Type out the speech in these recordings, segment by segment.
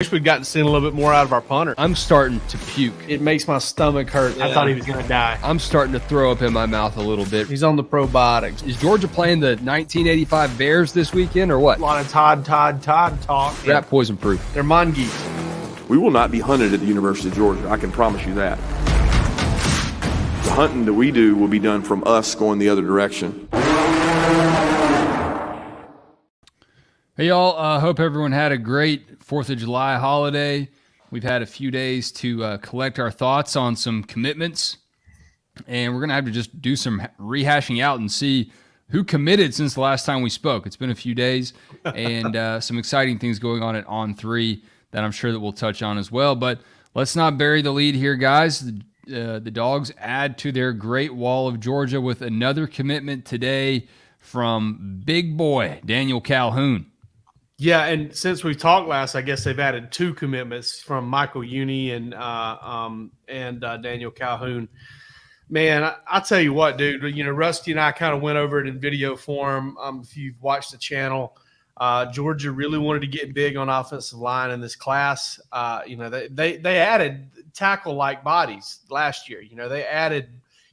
Wish we'd gotten to see a little bit more out of our punter. I'm starting to puke. It makes my stomach hurt. I thought he was going to die. I'm starting to throw up in my mouth a little bit. He's on the probiotics. Is Georgia playing the 1985 Bears this weekend or what? A lot of Todd talk. Rat poison proof. They're mongoose. We will not be hunted at the University of Georgia. I can promise you that. The hunting that we do will be done from us going the other direction. Hey, y'all. Hope everyone had a great 4th of July holiday. We've had a few days to collect our thoughts on some commitments, and we're going to have to just do some rehashing out and see who committed since the last time we spoke. It's been a few days, and some exciting things going on at On3 that I'm sure that we'll touch on as well. But let's not bury the lead here, guys. The Dogs add to their Great Wall of Georgia with another commitment today from big boy Daniel Calhoun. Yeah, and since we talked last, I guess they've added 2 commitments from Michael Uni and Daniel Calhoun. Man, I tell you what, dude. You know, Rusty and I kind of went over it in video form. If you've watched the channel, Georgia really wanted to get big on offensive line in this class. You know, they added tackle-like bodies last year. You know, they added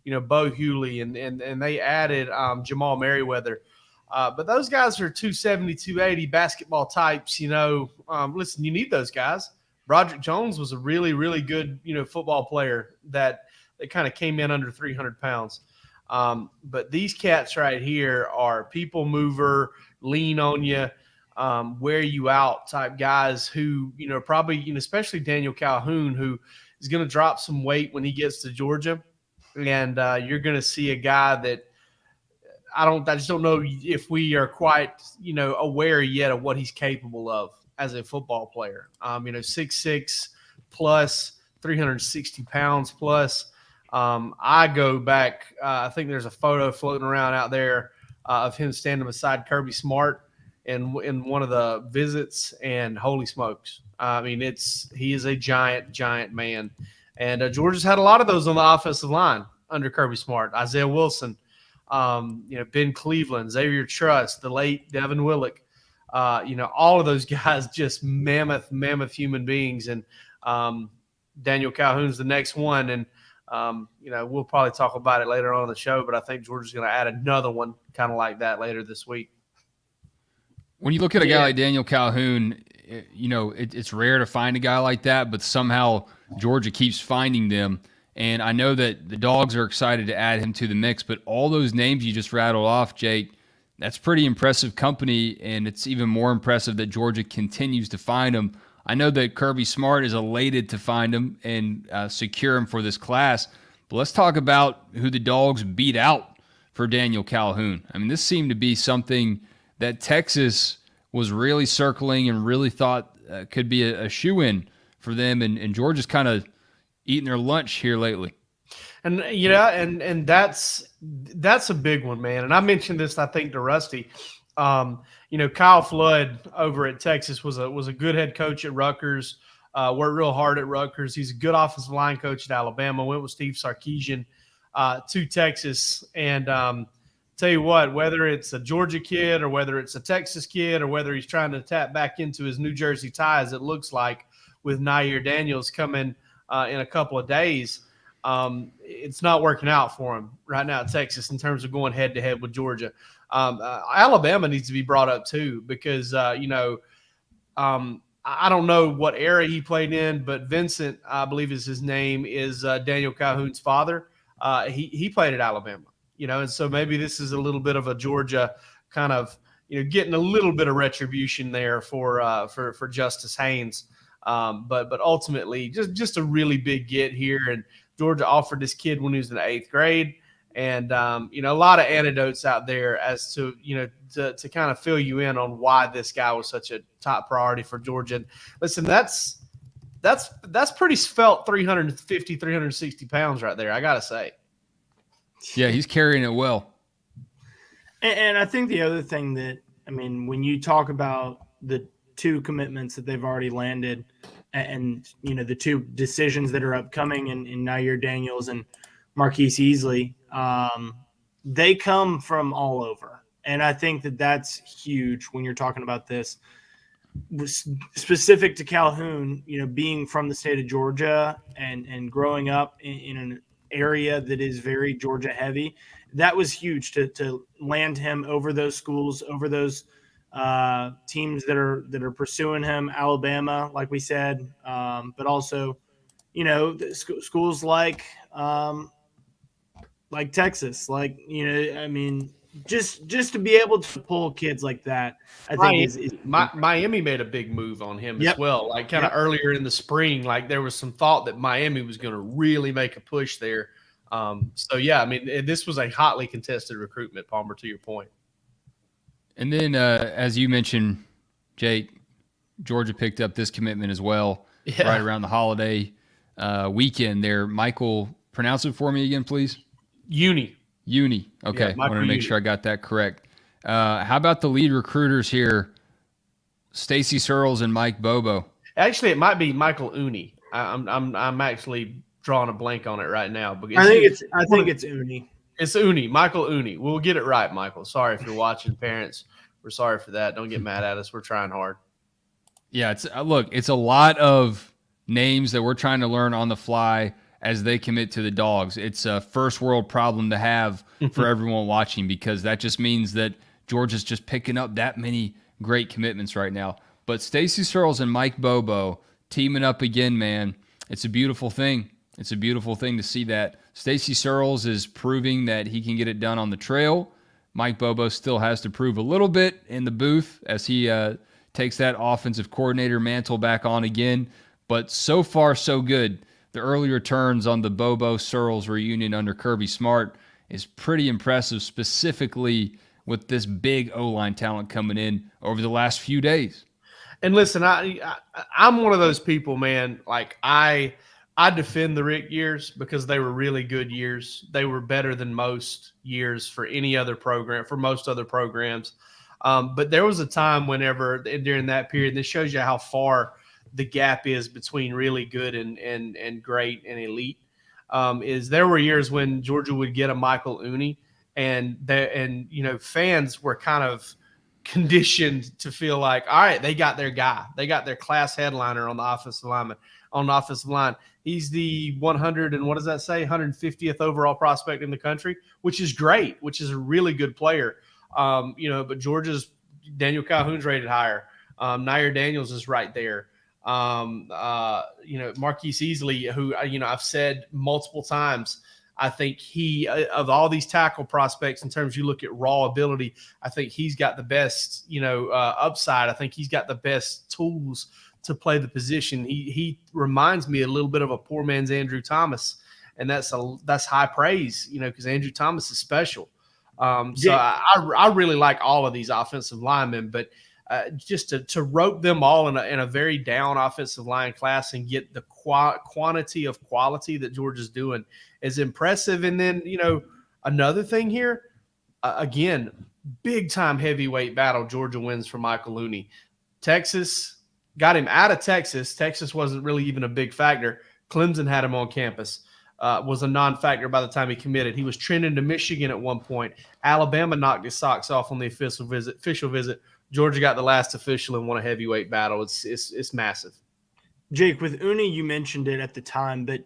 Bo Hewley and they added Jamal Merriweather. But those guys are 270, 280 basketball types. Listen, you need those guys. Broderick Jones was a really, really good, football player that kind of came in under 300 pounds. But these cats right here are people mover, lean on you, wear you out type guys who, probably, especially Daniel Calhoun, who is going to drop some weight when he gets to Georgia. And you're going to see a guy that I just don't know if we are quite, aware yet of what he's capable of as a football player. 6'6" plus, 360 pounds plus. I go back, I think there's a photo floating around out there of him standing beside Kirby Smart in one of the visits, and holy smokes. He is a giant man. And Georgia's had a lot of those on the offensive line under Kirby Smart. Isaiah Wilson, Ben Cleveland, Xavier Truss, the late Devin Willock, all of those guys, just mammoth human beings. And Daniel Calhoun's the next one. And, we'll probably talk about it later on in the show, but I think Georgia's going to add another one kind of like that later this week. When you look at a guy like Daniel Calhoun, it's rare to find a guy like that, but somehow Georgia keeps finding them. And I know that the Dogs are excited to add him to the mix, but all those names you just rattled off, Jake, that's pretty impressive company, and it's even more impressive that Georgia continues to find them. I know that Kirby Smart is elated to find him and secure him for this class, but let's talk about who the Dogs beat out for Daniel Calhoun. This seemed to be something that Texas was really circling and really thought could be a shoe-in for them, and Georgia's kind of eating their lunch here lately. And and that's a big one, man. And I mentioned this, I think, to Rusty. Kyle Flood over at Texas was a good head coach at Rutgers. Worked real hard at Rutgers. He's a good offensive line coach at Alabama. Went with Steve Sarkisian to Texas. And tell you what, whether it's a Georgia kid or whether it's a Texas kid or whether he's trying to tap back into his New Jersey ties, it looks like with Nair Daniels coming in a couple of days, it's not working out for him right now at Texas in terms of going head-to-head with Georgia. Alabama needs to be brought up too because, I don't know what era he played in, but Vincent, I believe is his name, is Daniel Calhoun's father. He played at Alabama, and so maybe this is a little bit of a Georgia kind of, getting a little bit of retribution there for Justice Haynes. But ultimately, just a really big get here. And Georgia offered this kid when he was in the 8th grade. And, a lot of anecdotes out there as to, to kind of fill you in on why this guy was such a top priority for Georgia. And listen, that's pretty svelte 350, 360 pounds right there, I got to say. Yeah, he's carrying it well. And I think the other thing that, when you talk about the 2 commitments that they've already landed and the 2 decisions that are upcoming in Nair Daniels and Marquise Easley, they come from all over. And I think that that's huge when you're talking about this. was specific to Calhoun, being from the state of Georgia and growing up in an area that is very Georgia heavy, that was huge to land him over those schools, over those teams that are pursuing him. Alabama, like we said, but also, schools like Texas, just to be able to pull kids like that, I think is Miami made a big move on him Yep. as well. Like kind of earlier in the spring, like there was some thought that Miami was going to really make a push there. So yeah, I mean, this was a hotly contested recruitment, Palmer, to your point. And then, as you mentioned, Jake, Georgia picked up this commitment as well, right around the holiday weekend there. Michael, pronounce it for me again, please. Uni. Okay. Yeah, I wanted to make sure I got that correct. How about the lead recruiters here, Stacy Searles and Mike Bobo? Actually, it might be Michael Uni. I'm actually drawing a blank on it right now. But I think it's Uni. It's Uni, Michael Uni. We'll get it right, Michael. Sorry if you're watching, parents. We're sorry for that. Don't get mad at us. We're trying hard. Yeah, it's a lot of names that we're trying to learn on the fly as they commit to the Dogs. It's a first world problem to have for everyone watching, because that just means that Georgia's just picking up that many great commitments right now. But Stacy Searles and Mike Bobo teaming up again, man. It's a beautiful thing. It's a beautiful thing to see that. Stacy Searles is proving that he can get it done on the trail. Mike Bobo still has to prove a little bit in the booth as he takes that offensive coordinator mantle back on again. But so far, so good. The early returns on the Bobo-Searles reunion under Kirby Smart is pretty impressive, specifically with this big O-line talent coming in over the last few days. And listen, I'm one of those people, man. Like I defend the Rick years because they were really good years. They were better than most years for any other program, for most other programs. But there was a time whenever during that period, this shows you how far the gap is between really good and great and elite. Is there were years when Georgia would get a Michael Uni, and fans were kind of conditioned to feel like, all right, they got their guy, they got their class headliner on the offensive line. He's the 100 and what does that say? 150th overall prospect in the country, which is great, which is a really good player. But Georgia's Daniel Calhoun's rated higher. Nair Daniels is right there. Marquise Easley, who, I've said multiple times, I think he, of all these tackle prospects, in terms you look at raw ability, I think he's got the best, upside. I think he's got the best tools to play the position. He reminds me a little bit of a poor man's Andrew Thomas, and that's high praise, because Andrew Thomas is special. I really like all of these offensive linemen, but just to rope them all in a very down offensive line class and get the quantity of quality that Georgia's doing is impressive. And then, another thing here, again, big time heavyweight battle Georgia wins for Michael Looney. Texas got him out of Texas. Texas wasn't really even a big factor. Clemson had him on campus. Was a non-factor by the time he committed. He was trending to Michigan at one point. Alabama knocked his socks off on the official visit. Georgia got the last official and won a heavyweight battle. It's massive. Jake, with Uni, you mentioned it at the time, but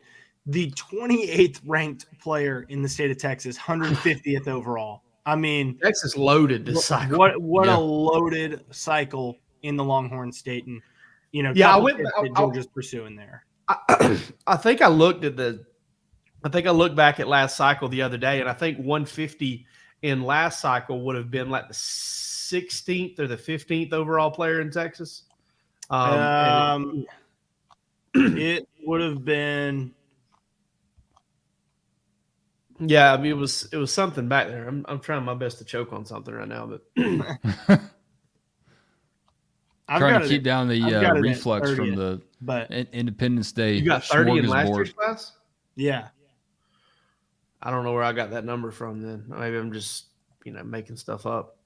the 28th ranked player in the state of Texas, 150th overall. I mean, Texas loaded this cycle. What a loaded cycle in the Longhorn State, and Georgia's pursuing there. I think I looked back at last cycle the other day, and I think 150 in last cycle would have been like the 16th or the 15th overall player in Texas. It would have been. Yeah, I mean, it was something back there. I'm trying my best to choke on something right now, but trying to keep down the reflux from the Independence Day. You got 30 in last year's class? Yeah. I don't know where I got that number from then. Maybe I'm just, making stuff up.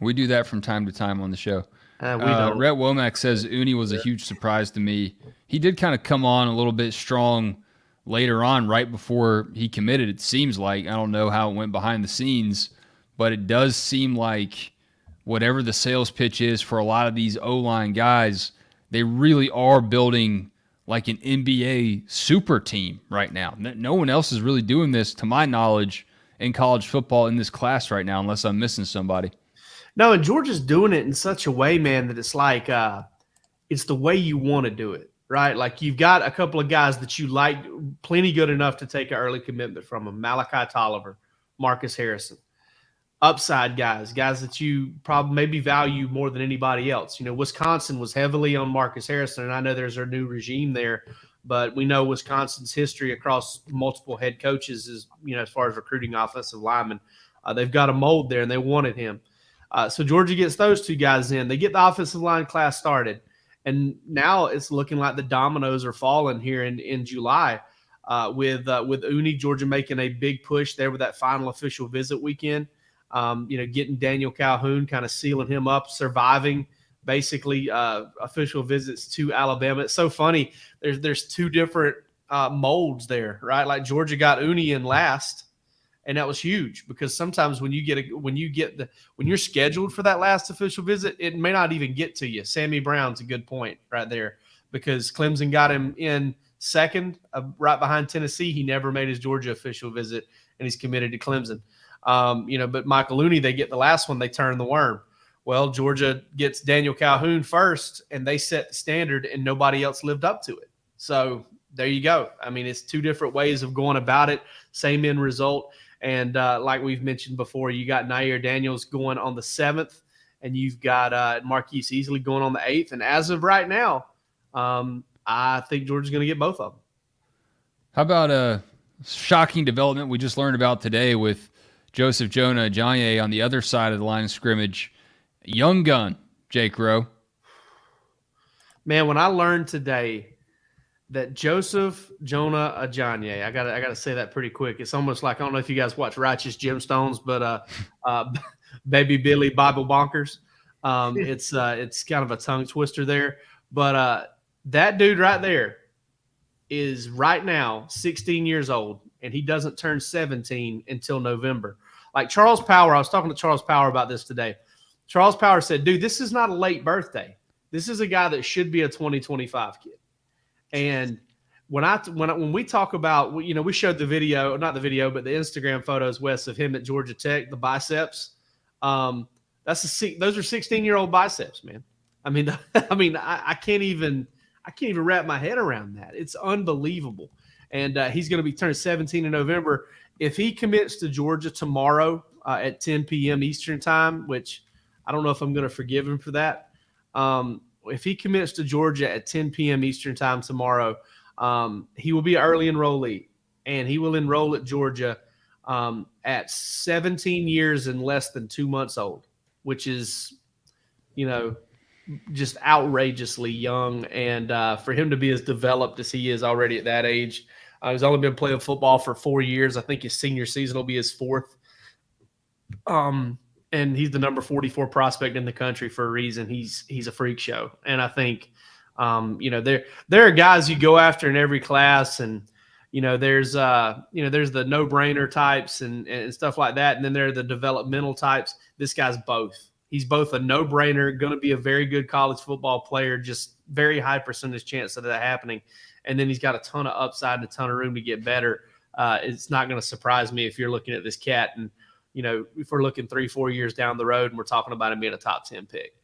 We do that from time to time on the show. We don't. Rhett Womack says Uni was a huge surprise to me. He did kind of come on a little bit strong later on, right before he committed, it seems like. I don't know how it went behind the scenes, but it does seem like whatever the sales pitch is for a lot of these O-line guys, they really are building like an NBA super team right now. No one else is really doing this, to my knowledge, in college football in this class right now, unless I'm missing somebody. No, and Georgia's doing it in such a way, man, that it's like it's the way you want to do it, right? Like you've got a couple of guys that you like plenty good enough to take an early commitment from them. Malachi Tolliver, Marcus Harrison. Upside guys that you probably maybe value more than anybody else. You know, Wisconsin was heavily on Marcus Harrison, and I know there's a new regime there, but we know Wisconsin's history across multiple head coaches is, you know, as far as recruiting offensive linemen, they've got a mold there, and they wanted him. So Georgia gets those two guys in. They get the offensive line class started, and now it's looking like the dominoes are falling here in July with Uni, Georgia making a big push there with that final official visit weekend. You know, getting Daniel Calhoun, kind of sealing him up, surviving basically official visits to Alabama. It's so funny. There's two different molds there, right? Like Georgia got Uni in last, and that was huge because sometimes when you're scheduled for that last official visit, it may not even get to you. Sammy Brown's a good point right there because Clemson got him in second, right behind Tennessee. He never made his Georgia official visit, and he's committed to Clemson. You know, but Michael Looney, they get the last one, they turn the worm. Well, Georgia gets Daniel Calhoun first, and they set the standard, and nobody else lived up to it. So there you go. I mean, it's two different ways of going about it, same end result. And like we've mentioned before, you got Nair Daniels going on the 7th, and you've got Marquise Easley going on the 8th. And as of right now, I think Georgia's going to get both of them. How about a shocking development we just learned about today with Joseph Jonah Ajayi on the other side of the line of scrimmage? Young gun, Jake Rowe. Man, when I learned today that Joseph Jonah Ajayi, I gotta say that pretty quick. It's almost like, I don't know if you guys watch Righteous Gemstones, but Baby Billy Bible Bonkers. It's kind of a tongue twister there. But that dude right there is right now 16 years old, and he doesn't turn 17 until November. Like Charles Power, I was talking to Charles Power about this today. Charles Power said, dude, this is not a late birthday. This is a guy that should be a 2025 kid. And when we talk about, you know, we showed the video, not the video, but the Instagram photos, Wes, of him at Georgia Tech, the biceps. Those are 16-year-old biceps, man. I mean, I can't even wrap my head around that. It's unbelievable. And he's going to be turned 17 in November. If he commits to Georgia tomorrow at 10 p.m. Eastern time, which I don't know if I'm going to forgive him for that. If he commits to Georgia at 10 p.m. Eastern time tomorrow, he will be an early enrollee, and he will enroll at Georgia at 17 years and less than 2 months old, which is, you know, just outrageously young. And for him to be as developed as he is already at that age, he's only been playing football for 4 years. I think his senior season will be his fourth. And he's the number 44 prospect in the country for a reason. He's a freak show. And I think, you know, there are guys you go after in every class, and, you know, there's the no-brainer types and stuff like that. And then there are the developmental types. This guy's both. He's both a no-brainer, going to be a very good college football player, just very high percentage chance of that happening. And then he's got a ton of upside and a ton of room to get better. It's not going to surprise me if you're looking at this cat and, you know, if we're looking 3-4 years down the road and we're talking about him being a top 10 pick.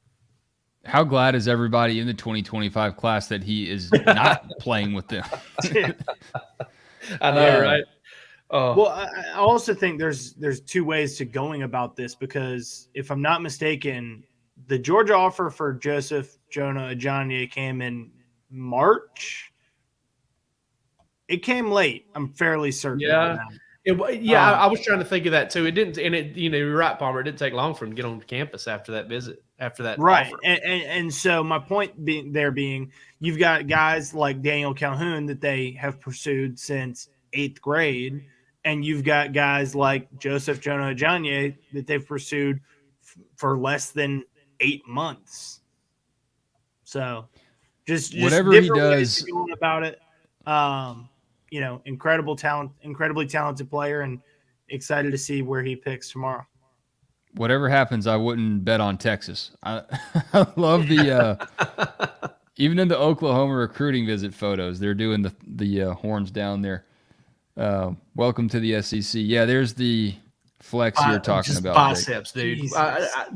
How glad is everybody in the 2025 class that he is not playing with them? I know, right? Oh. Well, I also think there's two ways to going about this, because if I'm not mistaken, the Georgia offer for Joseph Jonah Ajayi came in March. It came late. I'm fairly certain. Yeah. I was trying to think of that too. It didn't, and it, you know, you're right, Palmer. It didn't take long for him to get on campus after that visit, after that. Right. Offer. And so my point being, you've got guys like Daniel Calhoun that they have pursued since 8th grade. And you've got guys like Joseph Jonah Ajayi that they've pursued for less than 8 months. So just whatever he different ways does to go about it. You know, incredibly talented player, and excited to see where he picks tomorrow. whatever happens, I wouldn't bet on Texas. I love the even in the Oklahoma recruiting visit photos, they're doing the horns down there. Welcome to the SEC. Yeah, there's the flex you're talking just about. Biceps, dude.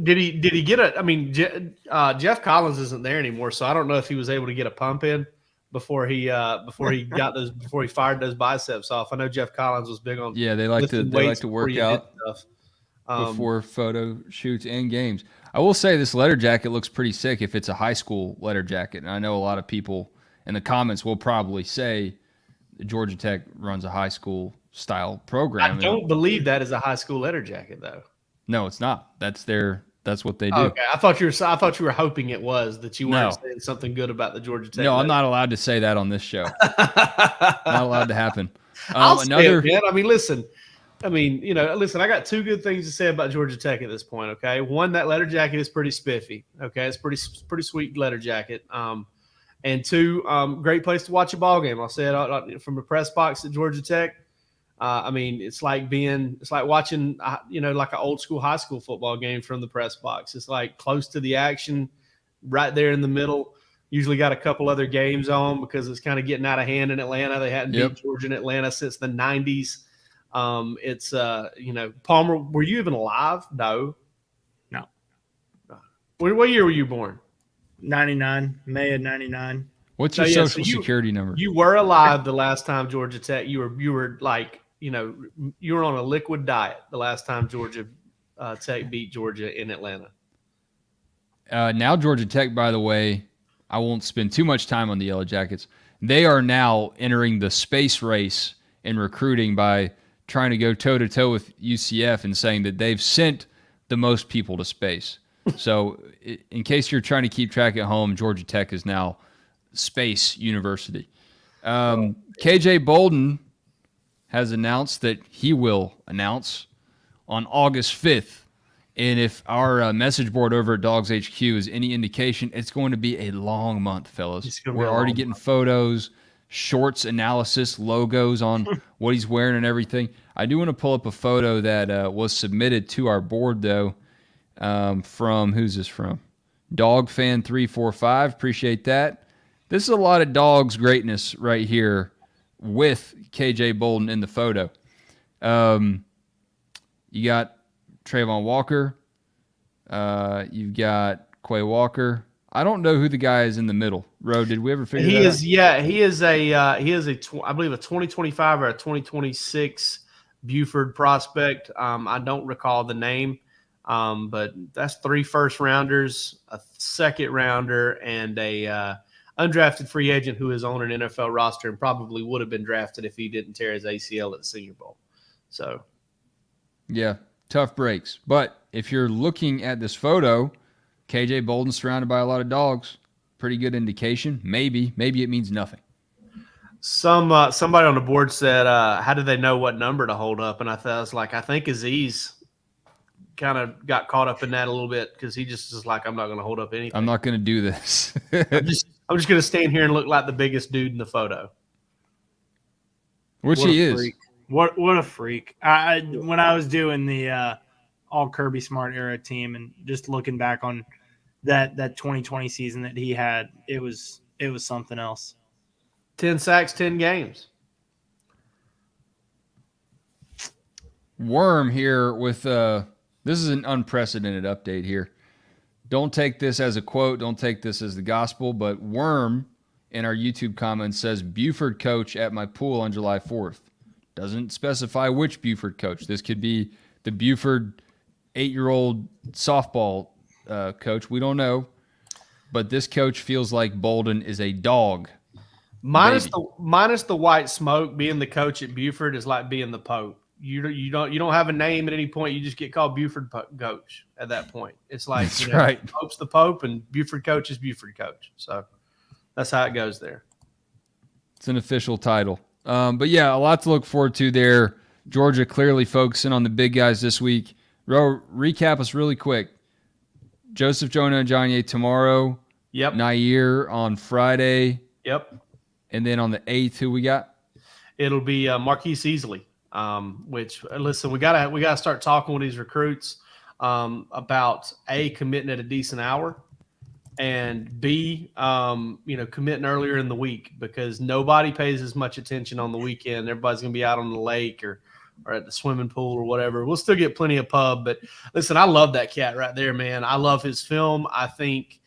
Did he get a? I mean, Jeff Collins isn't there anymore, so I don't know if he was able to get a pump in before he fired those biceps off. I know Jeff Collins was big on. Yeah, they like to work out stuff. Before photo shoots and games. I will say this letter jacket looks pretty sick if it's a high school letter jacket. And I know a lot of people in the comments will probably say Georgia Tech runs a high school style program. I don't believe that is a high school letter jacket, though. No, it's not. That's what they do. Okay, I thought you were hoping it was, that you weren't saying something good about the Georgia Tech. No, I'm not allowed to say that on this show. Not allowed to happen. I'll say it, man. I mean, listen. I got two good things to say about Georgia Tech at this point. Okay, one, that letter jacket is pretty spiffy. Okay, it's pretty sweet letter jacket. And two, great place to watch a ball game. I'll say it from the press box at Georgia Tech. I mean, it's like watching, like an old school high school football game from the press box. It's like close to the action, right there in the middle. Usually got a couple other games on because it's kind of getting out of hand in Atlanta. They hadn't beat Georgia and Atlanta since the 90s. It's Palmer, were you even alive? No. What year were you born? 99, May of 99. What's your social security number? You were alive the last time Georgia Tech. You were like, you were on a liquid diet the last time Georgia Tech beat Georgia in Atlanta. Now Georgia Tech, by the way, I won't spend too much time on the Yellow Jackets. They are now entering the space race in recruiting by trying to go toe-to-toe with UCF and saying that they've sent the most people to space. So in case you're trying to keep track at home, Georgia Tech is now Space University. KJ Bolden has announced that he will announce on August 5th. And if our message board over at DawgsHQ is any indication, it's going to be a long month, fellas. We're already getting photos, shorts analysis, logos on what he's wearing and everything. I do want to pull up a photo that was submitted to our board, though, from, who's this from? DogFan345. Appreciate that. This is a lot of Dogs greatness right here with KJ Bolden in the photo. You got Trayvon Walker. You've got Quay Walker. I don't know who the guy is in the middle. Ro, did we ever figure that out? He is I believe a 2025 or a 2026 Buford prospect. I don't recall the name, but that's 3 first rounders, a second rounder, and a undrafted free agent who is on an NFL roster and probably would have been drafted if he didn't tear his ACL at the Senior Bowl. So, yeah, tough breaks. But if you're looking at this photo, KJ Bolden surrounded by a lot of dogs. Pretty good indication. Maybe it means nothing. Somebody on the board said, how do they know what number to hold up? And I think Aziz kind of got caught up in that a little bit because he just is like, I'm not going to hold up anything. I'm not going to do this. I'm just going to stand here and look like the biggest dude in the photo. Which he is. Freak. What a freak. When I was doing the all Kirby Smart era team and just looking back on that 2020 season that he had, it was something else. 10 sacks, 10 games. Worm here with this is an unprecedented update here. Don't take this as a quote. Don't take this as the gospel. But Worm in our YouTube comments says, Buford coach at my pool on July 4th. Doesn't specify which Buford coach. This could be the Buford 8-year-old softball coach. We don't know. But this coach feels like Bolden is a dog. Minus the white smoke, being the coach at Buford is like being the Pope. You don't have a name at any point. You just get called Buford coach at that point. It's like right. Pope's the Pope and Buford coach is Buford coach. So that's how it goes there. It's an official title. But yeah, a lot to look forward to there. Georgia clearly focusing on the big guys this week. Recap us really quick. Joseph Jonah and Johnny tomorrow. Yep. Nair on Friday. Yep. And then on the 8th, who we got? It'll be Marquise Easley. Which listen, we gotta start talking with these recruits. about A, committing at a decent hour, and B, committing earlier in the week, because nobody pays as much attention on the weekend. Everybody's going to be out on the lake or at the swimming pool or whatever. We'll still get plenty of pub, but listen, I love that cat right there, man. I love his film. I think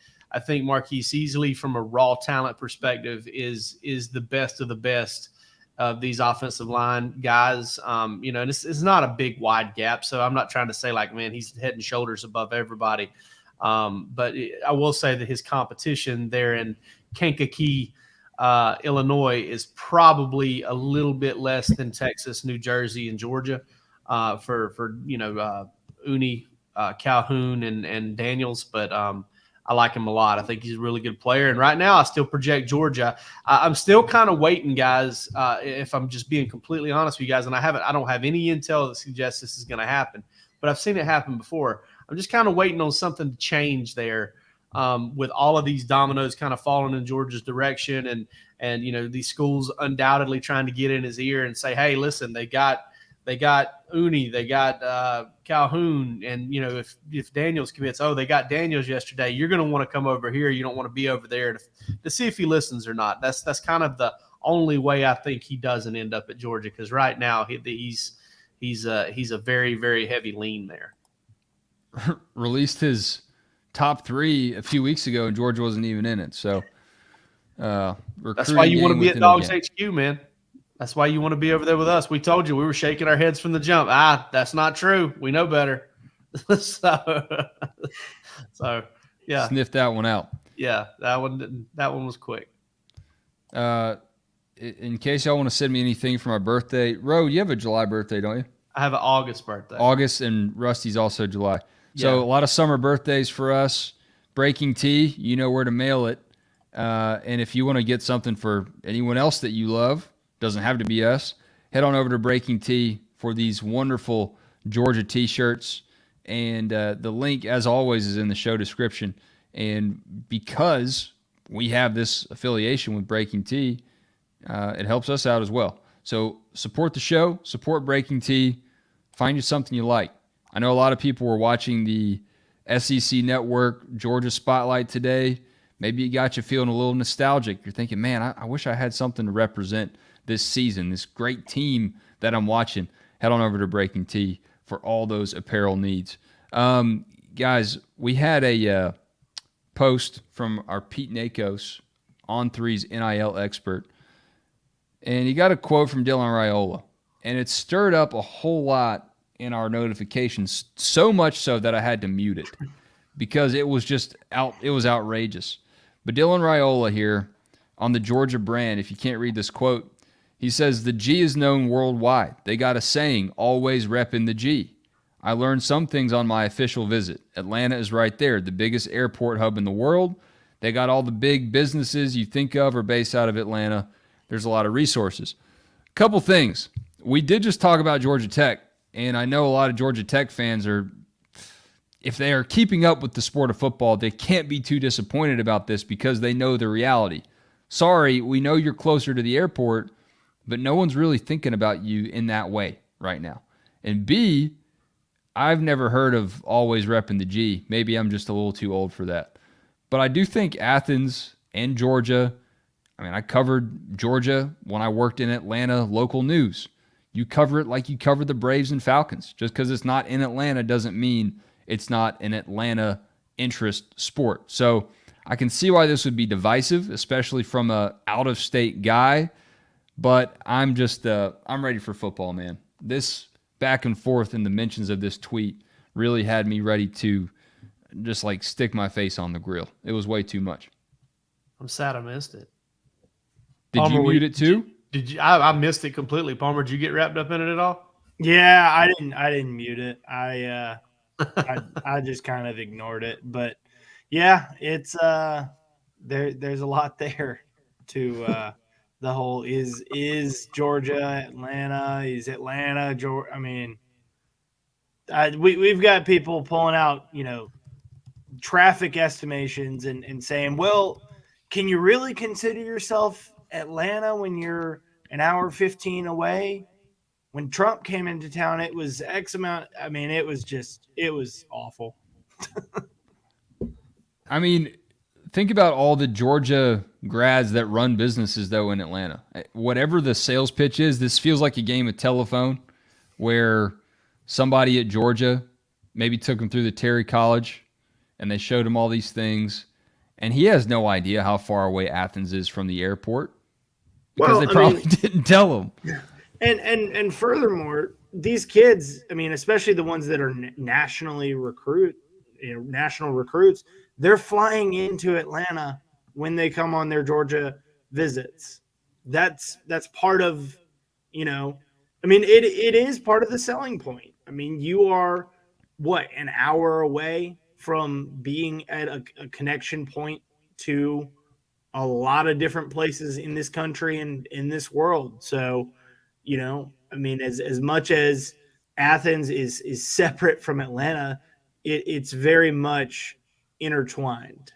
Marquise easily, from a raw talent perspective, is the best of the best of these offensive line guys. And it's not a big wide gap, so I'm not trying to say like, man, he's head and shoulders above everybody. But I will say that his competition there in Kankakee, Illinois, is probably a little bit less than Texas, New Jersey, and Georgia for Uni, Calhoun, and Daniels. But I like him a lot. I think he's a really good player. And right now I still project Georgia. I'm still kind of waiting, guys, if I'm just being completely honest with you guys, and I don't have any intel that suggests this is going to happen, but I've seen it happen before. I'm just kind of waiting on something to change there, with all of these dominoes kind of falling in Georgia's direction, and these schools undoubtedly trying to get in his ear and say, hey, listen, they got Uni, they got Calhoun, and if Daniels commits, they got Daniels yesterday, you're going to want to come over here. You don't want to be over there to see if he listens or not. That's kind of the only way I think he doesn't end up at Georgia, because right now he's a very, very heavy lean there. Released his top 3 a few weeks ago, and Georgia wasn't even in it. So that's why you want to be at DawgsHQ, man. That's why you want to be over there with us. We told you, we were shaking our heads from the jump. That's not true. We know better. so yeah, sniff that one out. Yeah, that one was quick. In case y'all want to send me anything for my birthday, Ro, you have a July birthday, don't you? I have an August birthday. August, and Rusty's also July. So Yeah. a lot of summer birthdays for us. Breaking Tea, you know where to mail it. And if you want to get something for anyone else that you love, doesn't have to be us, head on over to Breaking Tea for these wonderful Georgia t-shirts. And the link, as always, is in the show description. And because we have this affiliation with Breaking Tea, it helps us out as well. So support the show, support Breaking Tea, find you something you like. I know a lot of people were watching the SEC Network Georgia Spotlight today. Maybe it got you feeling a little nostalgic. You're thinking, man, I wish I had something to represent this season, this great team that I'm watching. Head on over to Breaking Tea for all those apparel needs. Guys, we had a post from our Pete Nakos, On3's NIL expert, and he got a quote from Dylan Raiola, and it stirred up a whole lot in our notifications, so much so that I had to mute it because it was just it was outrageous. But Dylan Raiola here on the Georgia brand, if you can't read this quote, he says, "The G is known worldwide. They got a saying, always repping the G. I learned some things on my official visit. Atlanta is right there, the biggest airport hub in the world. They got all the big businesses you think of are based out of Atlanta. There's a lot of resources." Couple things. We did just talk about Georgia Tech, and I know a lot of Georgia Tech fans are, if they are keeping up with the sport of football, they can't be too disappointed about this because they know the reality. Sorry, we know you're closer to the airport, but no one's really thinking about you in that way right now. And B, I've never heard of always repping the G. Maybe I'm just a little too old for that. But I do think Athens and Georgia, I covered Georgia when I worked in Atlanta local news. You cover it like you cover the Braves and Falcons. Just because it's not in Atlanta doesn't mean it's not an Atlanta interest sport. So I can see why this would be divisive, especially from a out-of-state guy. But I'm ready for football, man. This back and forth in the mentions of this tweet really had me ready to just like stick my face on the grill. It was way too much. I'm sad I missed it. Did Palmer, you mute it too? Did you? I missed it completely. Palmer, did you get wrapped up in it at all? Yeah, I didn't mute it. I just kind of ignored it. But yeah, it's there's a lot there to the whole is Georgia, Atlanta, is Atlanta, Georgia. We've got people pulling out, traffic estimations and saying, well, can you really consider yourself Atlanta when you're an hour 15 away? when Trump came into town, it was X amount. I mean, it was awful. I mean, think about all the Georgia grads that run businesses, though, in Atlanta. Whatever the sales pitch is, this feels like a game of telephone where somebody at Georgia maybe took him through the Terry College and they showed him all these things. And he has no idea how far away Athens is from the airport because they probably didn't tell him. And furthermore, these kids, I mean, especially the ones that are national recruits, they're flying into Atlanta when they come on their Georgia visits. That's part of, I mean, it is part of the selling point. I mean, you are an hour away from being at a connection point to a lot of different places in this country and in this world. So, I mean, as much as Athens is separate from Atlanta, it's very much intertwined.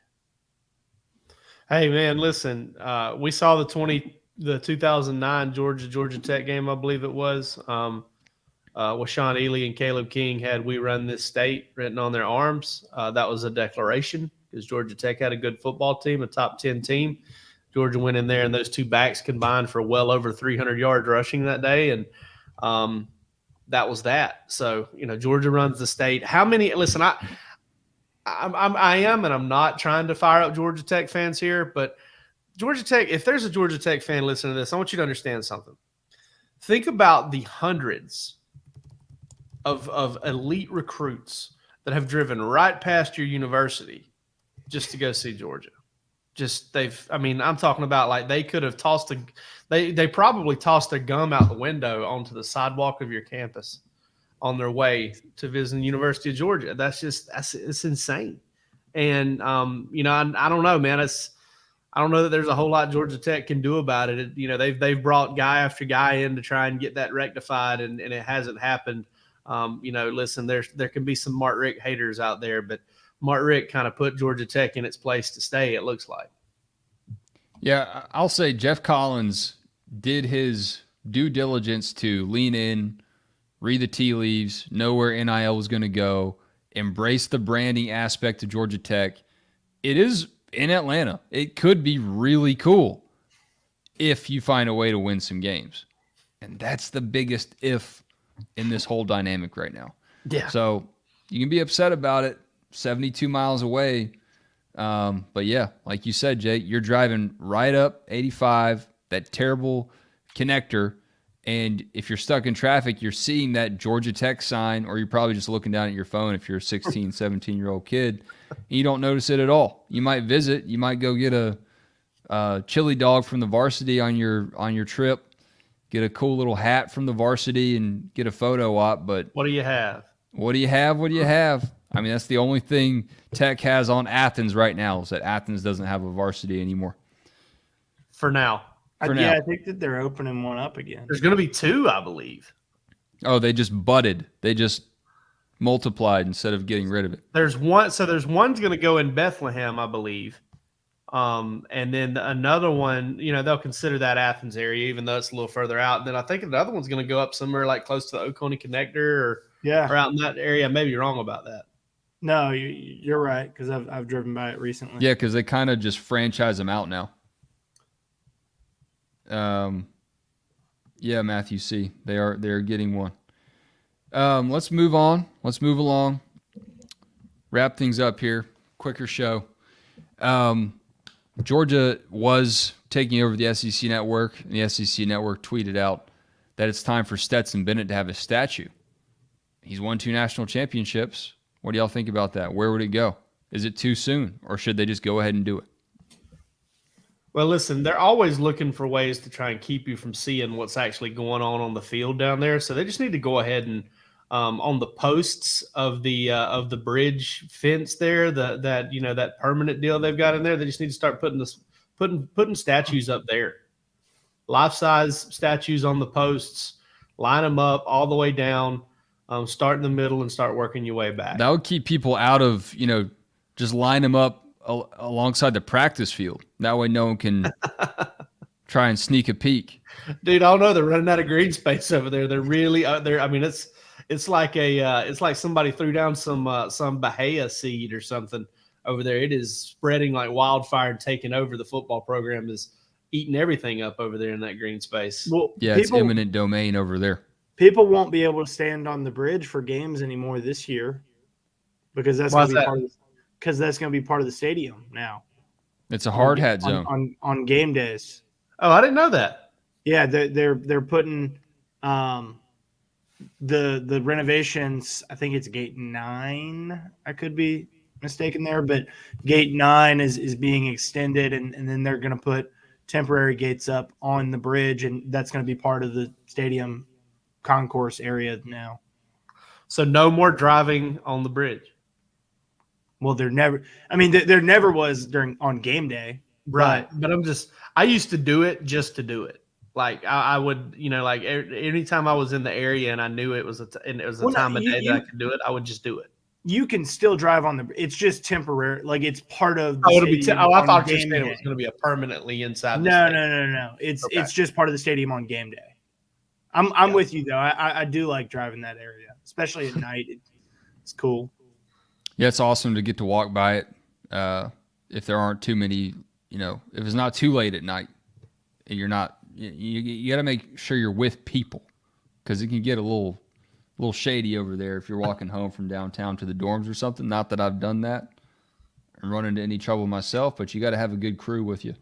Hey man, listen, we saw the 2009 Georgia Tech game, I believe it was, with Sean Ely and Caleb King had "We Run This State" written on their arms. That was a declaration because Georgia Tech had a good football team, a top 10 team. Georgia went in there and those two backs combined for well over 300 yards rushing that day. And that was that. So, Georgia runs the state. How many – listen, I am, and I'm not trying to fire up Georgia Tech fans here, but Georgia Tech – if there's a Georgia Tech fan listening to this, I want you to understand something. Think about the hundreds of elite recruits that have driven right past your university just to go see Georgia. I'm talking about like they could have they probably tossed a gum out the window onto the sidewalk of your campus on their way to visiting the University of Georgia. It's insane. And, I don't know, man, I don't know that there's a whole lot Georgia Tech can do about it. They've brought guy after guy in to try and get that rectified and it hasn't happened. Listen, there can be some Mark Richt haters out there, but Mark Richt kind of put Georgia Tech in its place to stay, it looks like. Yeah, I'll say Jeff Collins did his due diligence to lean in, read the tea leaves, know where NIL was going to go, embrace the branding aspect of Georgia Tech. It is in Atlanta. It could be really cool if you find a way to win some games. And that's the biggest if in this whole dynamic right now. Yeah. So you can be upset about it, 72 miles away. But yeah, like you said, Jake, you're driving right up 85, that terrible connector. And if you're stuck in traffic, you're seeing that Georgia Tech sign, or you're probably just looking down at your phone if you're a 16, 17-year-old kid, and you don't notice it at all. You might visit. You might go get a chili dog from the varsity on your trip, get a cool little hat from the varsity, and get a photo op. But what do you have? What do you have? What do you have? I mean, that's the only thing Tech has on Athens right now is that Athens doesn't have a varsity anymore. For now. Yeah, I think that they're opening one up again. There's going to be two, I believe. Oh, they just budded. They just multiplied instead of getting rid of it. There's one. So there's one's going to go in Bethlehem, I believe. And then another one, they'll consider that Athens area, even though it's a little further out. And then I think another one's going to go up somewhere like close to the Oconee Connector or out in that area. I may be wrong about that. No, you're right, because I've driven by it recently. Yeah, because they kind of just franchise them out now. Yeah, Matthew C. They're getting one. Let's move on. Let's move along. Wrap things up here. Quicker show. Georgia was taking over the SEC network, and the SEC network tweeted out that it's time for Stetson Bennett to have a statue. He's won 2 national championships. What do y'all think about that? Where would it go? Is it too soon, or should they just go ahead and do it? Well, listen, they're always looking for ways to try and keep you from seeing what's actually going on the field down there. So they just need to go ahead and on the posts of the bridge fence there, that permanent deal they've got in there. They just need to start putting statues up there, life-size statues on the posts. Line them up all the way down. Start in the middle and start working your way back. That would keep people out of just line them up alongside the practice field. That way no one can try and sneak a peek. Dude, I don't know. They're running out of green space over there. They're really there. I mean, it's like it's like somebody threw down some Bahia seed or something over there. It is spreading like wildfire and taking over. The football program is eating everything up over there in that green space. Well, Yeah, it's eminent domain over there. People won't be able to stand on the bridge for games anymore this year because that's going to be part of the stadium now. It's a hard hat zone on game days. Oh, I didn't know that. Yeah, they're putting the renovations. I think it's gate 9. I could be mistaken there, but gate 9 is being extended, and then they're going to put temporary gates up on the bridge, and that's going to be part of the stadium concourse area now. So no more driving on the bridge. Well, there never was on game day. Right. But I used to do it just to do it. Like I would, like anytime I was in the area and I knew it was a time of day that I could do it, I would just do it. You can still drive on it's just temporary. Like it's part of the stadium. I thought you were saying it was going to be a permanently inside. No. It's just part of the stadium on game day. I'm with you though. I do like driving that area, especially at night. It's cool. Yeah, it's awesome to get to walk by it. If there aren't too many, if it's not too late at night, and you're not, you got to make sure you're with people, because it can get a little shady over there if you're walking home from downtown to the dorms or something. Not that I've done that and run into any trouble myself, but you got to have a good crew with you.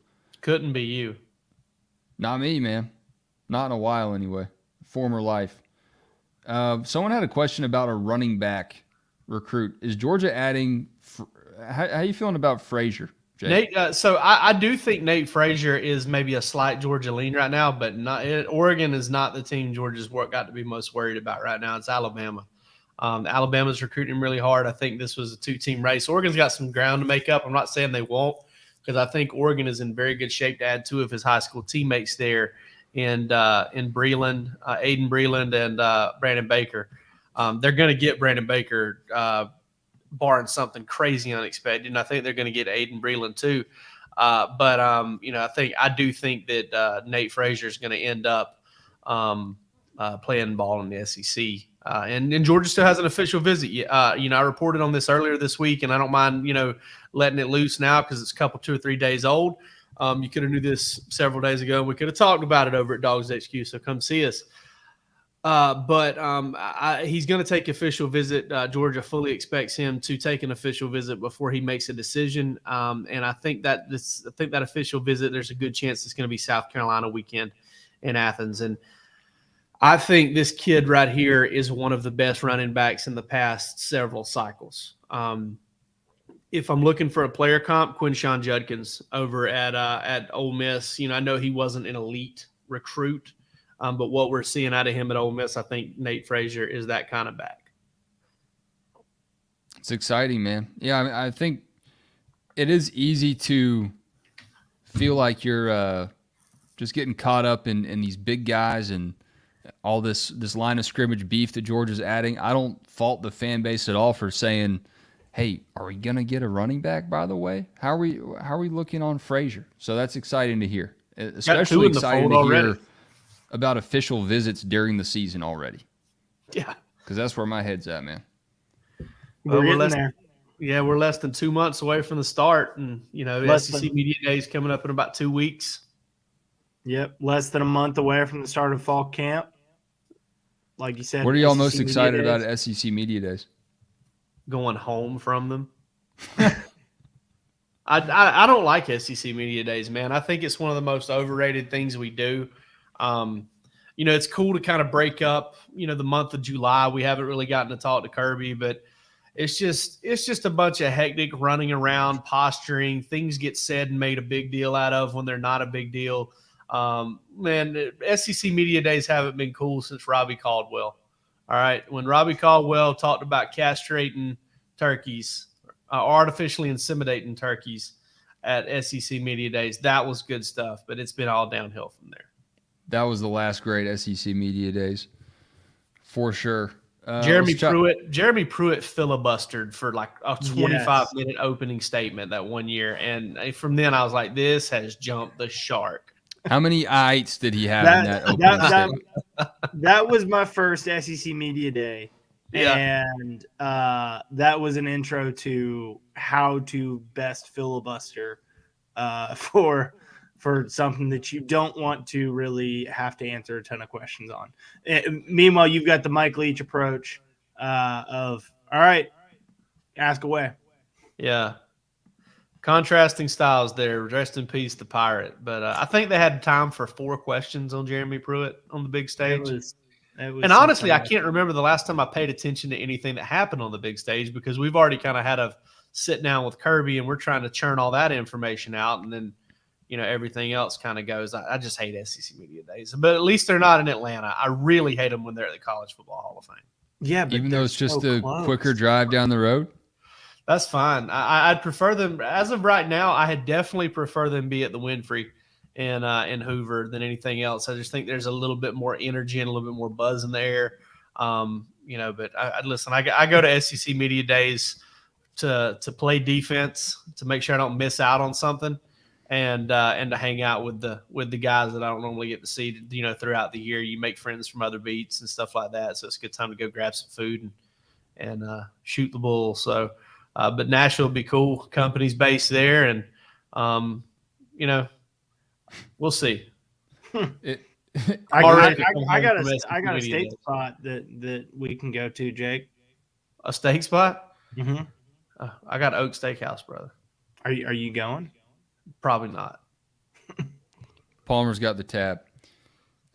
Couldn't be you. Not me, man. Not in a while, anyway. Former life. Someone had a question about a running back recruit. Is Georgia adding? How are you feeling about Frazier, Jay? Nate? So I do think Nate Frazier is maybe a slight Georgia lean right now, but Oregon is not the team Georgia's got to be most worried about right now. It's Alabama. Alabama's recruiting him really hard. I think this was a 2-team race. Oregon's got some ground to make up. I'm not saying they won't, because I think Oregon is in very good shape to add 2 of his high school teammates there in Breland, Aiden Breland and Brandon Baker. They're going to get Brandon Baker, barring something crazy unexpected, and I think they're going to get Aiden Breland too. But I do think that Nate Frazier is going to end up playing ball in the SEC. And Georgia still has an official visit. I reported on this earlier this week, and I don't mind letting it loose now because it's a couple 2 or 3 days old. You could have knew this several days ago, and we could have talked about it over at DawgsHQ. So come see us. But he's going to take official visit. Georgia fully expects him to take an official visit before he makes a decision. And I think that official visit, there's a good chance it's going to be South Carolina weekend in Athens. And I think this kid right here is one of the best running backs in the past several cycles. If I'm looking for a player comp, Quinshon Judkins over at Ole Miss. I know he wasn't an elite recruit. But what we're seeing out of him at Ole Miss, I think Nate Frazier is that kind of back. It's exciting, man. Yeah, I think it is easy to feel like you're just getting caught up in these big guys and all this line of scrimmage beef that Georgia's adding. I don't fault the fan base at all for saying, hey, are we going to get a running back, by the way? How are we looking on Frazier? So that's exciting to hear. Especially exciting to hear about official visits during the season already. Yeah. Because that's where my head's at, man. We're getting there. Yeah, we're less than 2 months away from the start. And, SEC Media Day is coming up in about 2 weeks. Yep, less than a month away from the start of fall camp. Like you said. What are y'all most excited about at SEC Media Days? Going home from them. I don't like SEC Media Days, man. I think it's one of the most overrated things we do. It's cool to kind of break up, the month of July. We haven't really gotten to talk to Kirby, but it's just a bunch of hectic running around, posturing. Things get said and made a big deal out of when they're not a big deal. Man, SEC Media Days haven't been cool since Robbie Caldwell. All right. When Robbie Caldwell talked about castrating turkeys, artificially inseminating turkeys at SEC Media Days, that was good stuff, but it's been all downhill from there. That was the last great SEC Media Days, for sure. Jeremy Pruitt filibustered for like a 25-minute opening statement that one year, and from then I was like, this has jumped the shark. How many ites did he have in that opening statement? That was my first SEC Media Day. Yeah. And that was an intro to how to best filibuster for something that you don't want to really have to answer a ton of questions on. Meanwhile, you've got the Mike Leach approach of, all right, ask away. Yeah. Contrasting styles there. Rest in peace, the pirate. But I think they had time for 4 questions on Jeremy Pruitt on the big stage. And honestly, I can't remember the last time I paid attention to anything that happened on the big stage because we've already kind of had a sit down with Kirby and we're trying to churn all that information out. And then, everything else kind of goes. I just hate SEC Media Days. But at least they're not in Atlanta. I really hate them when they're at the College Football Hall of Fame. Yeah, but even though it's just so a close. quicker drive down the road. That's fine. I'd prefer them as of right now. I had definitely prefer them be at the Winfrey in Hoover than anything else. I just think there's a little bit more energy and a little bit more buzz in the air. But listen. I go to SEC Media Days to play defense, to make sure I don't miss out on something, and to hang out with the guys that I don't normally get to see. Throughout the year, you make friends from other beats and stuff like that. So it's a good time to go grab some food and shoot the bull. So. But Nashville would be cool. Company's based there, and we'll see. I got a state spot that we can go to, Jake. A steak spot? Mm-hmm. I got Oak Steakhouse, brother. Are you going? Probably not. Palmer's got the tab.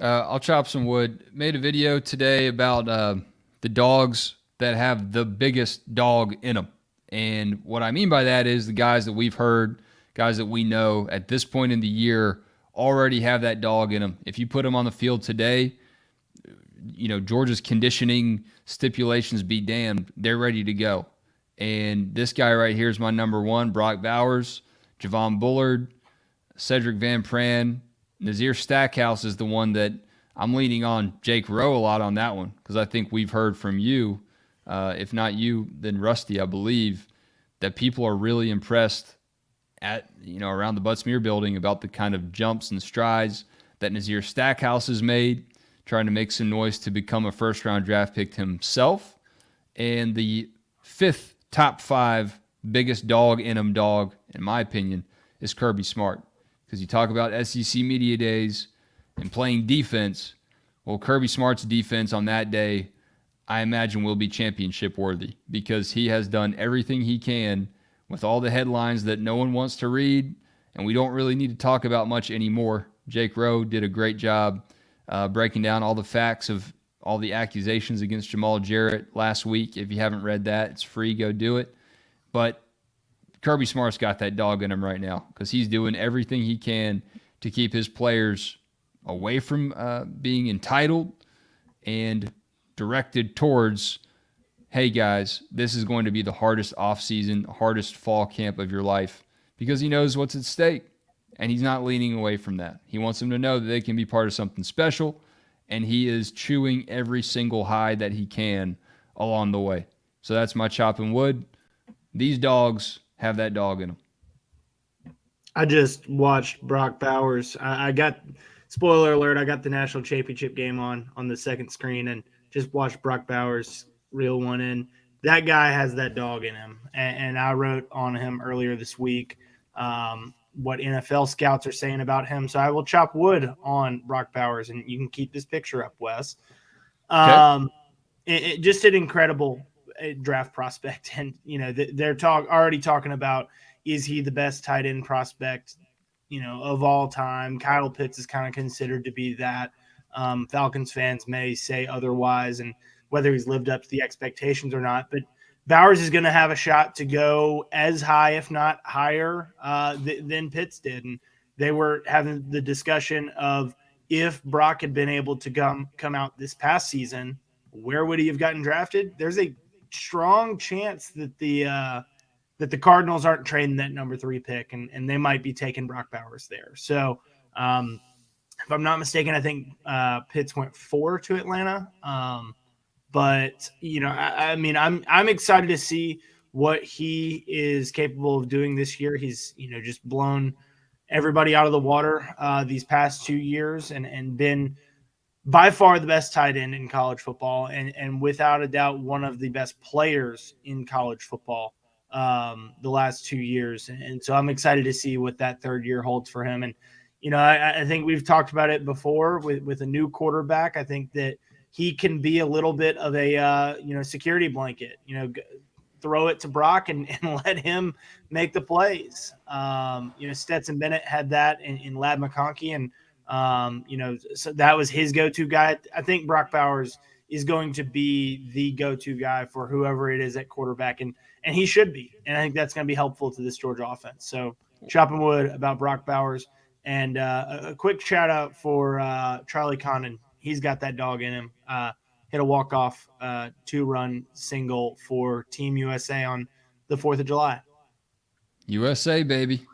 I'll chop some wood. Made a video today about the dogs that have the biggest dog in them. And what I mean by that is the guys that we've heard, guys that we know at this point in the year already have that dog in them. If you put them on the field today, Georgia's conditioning stipulations be damned. They're ready to go. And this guy right here is my number 1, Brock Bowers, Javon Bullard, Cedric Van Pran. Nazir Stackhouse is the one that I'm leaning on Jake Rowe a lot on that one because I think we've heard from you. If not you, then Rusty, I believe, that people are really impressed at, around the Butts-Mehre building about the kind of jumps and strides that Nazir Stackhouse has made, trying to make some noise to become a first-round draft pick himself. And the 5th top 5 biggest dog in him dog, in my opinion, is Kirby Smart. Because you talk about SEC Media Days and playing defense. Well, Kirby Smart's defense on that day, I imagine, will be championship worthy because he has done everything he can with all the headlines that no one wants to read, and we don't really need to talk about much anymore. Jake Rowe did a great job breaking down all the facts of all the accusations against Jamal Jarrett last week. If you haven't read that, it's free. Go do it. But Kirby Smart's got that dog in him right now because he's doing everything he can to keep his players away from being entitled and directed towards, hey guys, this is going to be the hardest offseason, hardest fall camp of your life because he knows what's at stake and he's not leaning away from that. He wants them to know that they can be part of something special and he is chewing every single hide that he can along the way. So that's my chopping wood. These dogs have that dog in them. I just watched Brock Bowers. I got, spoiler alert, I got the national championship game on the second screen and just watched Brock Bowers reel one in. That guy has that dog in him. And I wrote on him earlier this week what NFL scouts are saying about him. So I will chop wood on Brock Bowers, and you can keep this picture up, Wes. It just an incredible draft prospect. And, they're already talking about, is he the best tight end prospect, of all time? Kyle Pitts is kind of considered to be that. Falcons fans may say otherwise, and whether he's lived up to the expectations or not. But Bowers is going to have a shot to go as high, if not higher, than Pitts did. And they were having the discussion of if Brock had been able to come out this past season, where would he have gotten drafted? There's a strong chance that the Cardinals aren't trading that number 3 pick, and they might be taking Brock Bowers there. So, if I'm not mistaken, I think Pitts went 4 to Atlanta. But I'm excited to see what he is capable of doing this year. He's just blown everybody out of the water these past 2 years and been by far the best tight end in college football and without a doubt one of the best players in college football the last 2 years. And so I'm excited to see what that third year holds for him. And, I think we've talked about it before with a new quarterback. I think that he can be a little bit of a, security blanket, throw it to Brock and let him make the plays. Stetson Bennett had that in Lad McConkey, and so that was his go-to guy. I think Brock Bowers is going to be the go-to guy for whoever it is at quarterback, and he should be. And I think that's going to be helpful to this Georgia offense. So chopping wood about Brock Bowers, and a quick shout out for Charlie Condon. He's got that dog in him. Hit a walk-off 2-run single for Team USA on the 4th of July. USA, baby.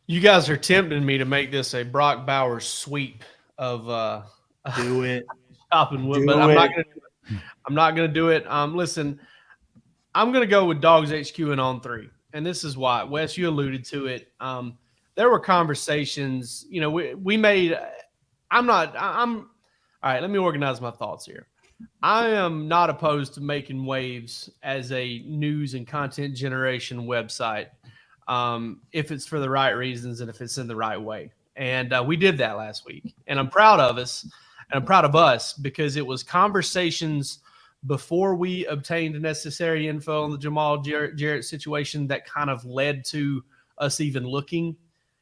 You guys are tempting me to make this a Brock Bowers sweep of do it. Chopping wood, but I'm not going to do it. Listen, I'm going to go with DawgsHQ and On 3. And this is why. Wes, you alluded to it. There were conversations, we made all right, let me organize my thoughts here. I am not opposed to making waves as a news and content generation website if it's for the right reasons and if it's in the right way. And we did that last week. And I'm proud of us, and I'm proud of us because it was conversations before we obtained the necessary info on the Jamal Jarrett situation that kind of led to us even looking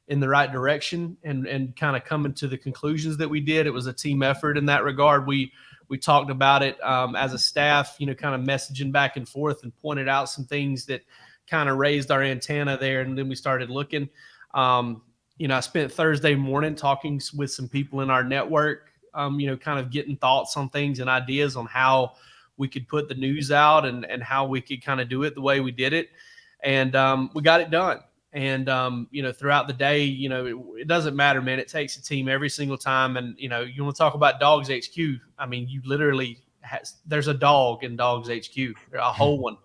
in the right direction and kind of coming to the conclusions that we did. It was a team effort in that regard. We talked about it as a staff, kind of messaging back and forth and pointed out some things that kind of raised our antenna there. And then we started looking. I spent Thursday morning talking with some people in our network, kind of getting thoughts on things and ideas on how we could put the news out and how we could kind of do it the way we did it. And we got it done. And, throughout the day, it doesn't matter, man. It takes a team every single time. And, you want to talk about DawgsHQ. I mean, you literally there's a dog in DawgsHQ, a whole one.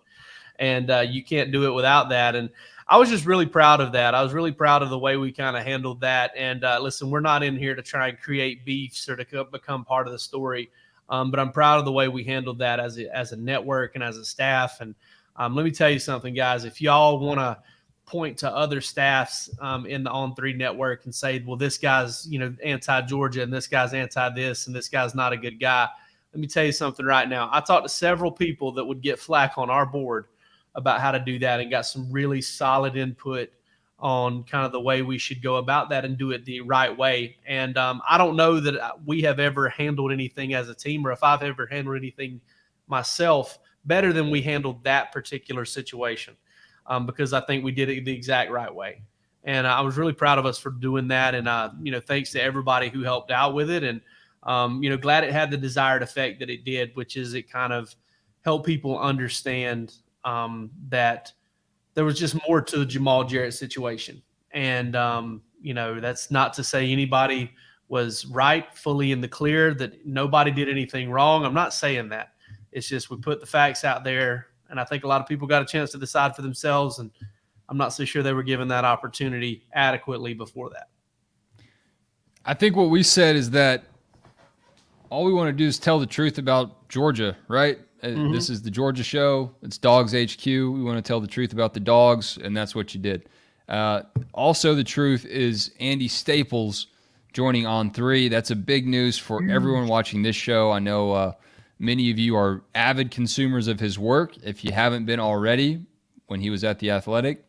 And you can't do it without that. And I was just really proud of that. I was really proud of the way we kind of handled that. And listen, we're not in here to try and create beefs or to become part of the story. But I'm proud of the way we handled that as a network and as a staff. And let me tell you something, guys. If y'all want to point to other staffs in the On3 network and say, well, this guy's, anti-Georgia and this guy's anti-this and this guy's not a good guy. Let me tell you something right now. I talked to several people that would get flack on our board about how to do that and got some really solid input on kind of the way we should go about that and do it the right way. And I don't know that we have ever handled anything as a team or if I've ever handled anything myself better than we handled that particular situation. Because I think we did it the exact right way. And I was really proud of us for doing that. And, thanks to everybody who helped out with it. And, glad it had the desired effect that it did, which is it kind of helped people understand that there was just more to the Jamal Jarrett situation. And, that's not to say anybody was right, fully in the clear, that nobody did anything wrong. I'm not saying that. It's just we put the facts out there. And I think a lot of people got a chance to decide for themselves. And I'm not so sure they were given that opportunity adequately before that. I think what we said is that all we want to do is tell the truth about Georgia, right? Mm-hmm. This is the Georgia show. It's DawgsHQ. We want to tell the truth about the dogs, and that's what you did. Also, the truth is Andy Staples joining On3. That's a big news for everyone watching this show. I know many of you are avid consumers of his work. If you haven't been already when he was at The Athletic,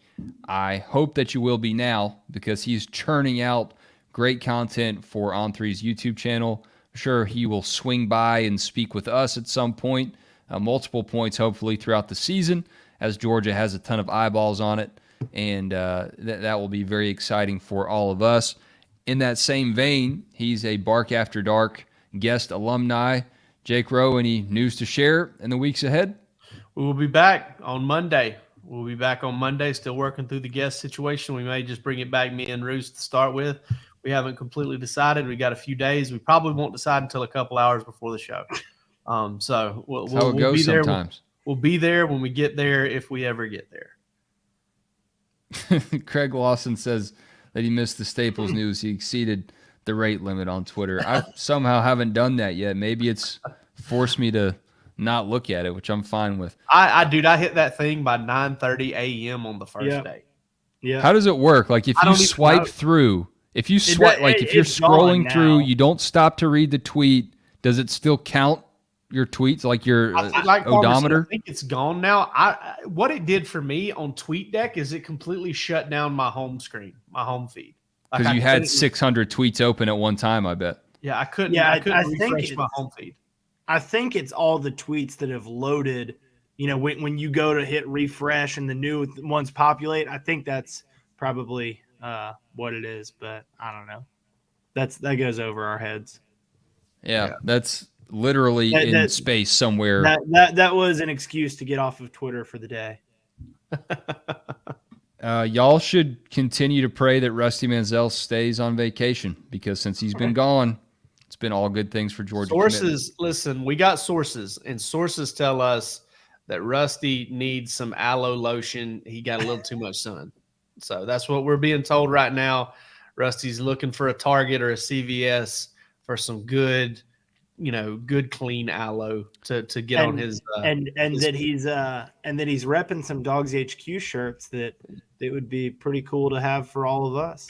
I hope that you will be now because he's churning out great content for On3's YouTube channel. I'm sure he will swing by and speak with us at some point, multiple points hopefully throughout the season as Georgia has a ton of eyeballs on it, and that will be very exciting for all of us. In that same vein, he's a Bark After Dark guest alumni. Jake Rowe, any news to share in the weeks ahead? We will be back on Monday. Still working through the guest situation. We may just bring it back, me and Roos, to start with. We haven't completely decided. We got a few days. We probably won't decide until a couple hours before the show. So we'll go be there. Sometimes. We'll be there when we get there, if we ever get there. Craig Lawson says, that he missed the Staples news. He exceeded the rate limit on Twitter. I somehow haven't done that yet. Maybe it's forced me to not look at it, which I'm fine with. I hit that thing by 9:30 a.m. on the first day. Yeah. How does it work? Like if you swipe through, if you're scrolling through, you don't stop to read the tweet. Does it still count your tweets, like your odometer? I think it's gone now. What it did for me on TweetDeck is it completely shut down my home screen, my home feed. Because you had 600 tweets open at one time, I bet. Yeah, I couldn't. I couldn't refresh my home feed. I think it's all the tweets that have loaded. You know, when you go to hit refresh and the new ones populate, I think that's probably what it is. But I don't know. That goes over our heads. Yeah. That's literally in space somewhere. That was an excuse to get off of Twitter for the day. Y'all should continue to pray that Rusty Manziel stays on vacation, because since he's been gone, it's been all good things for Georgia. Sources, listen, we got sources, and sources tell us that Rusty needs some aloe lotion. He got a little too much sun. So that's what we're being told right now. Rusty's looking for a Target or a CVS for some good, good clean aloe to get on his and that he's repping some DawgsHQ shirts that would be pretty cool to have for all of us.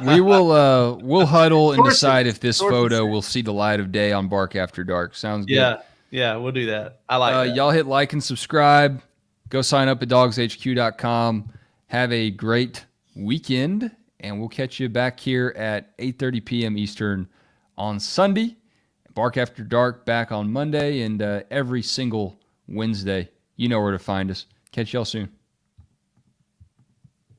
We will we'll huddle and decide if this photo will see the light of day on Bark After Dark. Sounds good. Yeah, we'll do that. I like that. Y'all hit like and subscribe. Go sign up at DawgsHQ.com. Have a great weekend, and we'll catch you back here at 8:30 p.m. Eastern on Sunday. Bark After Dark back on Monday, and every single Wednesday. You know where to find us. Catch y'all soon.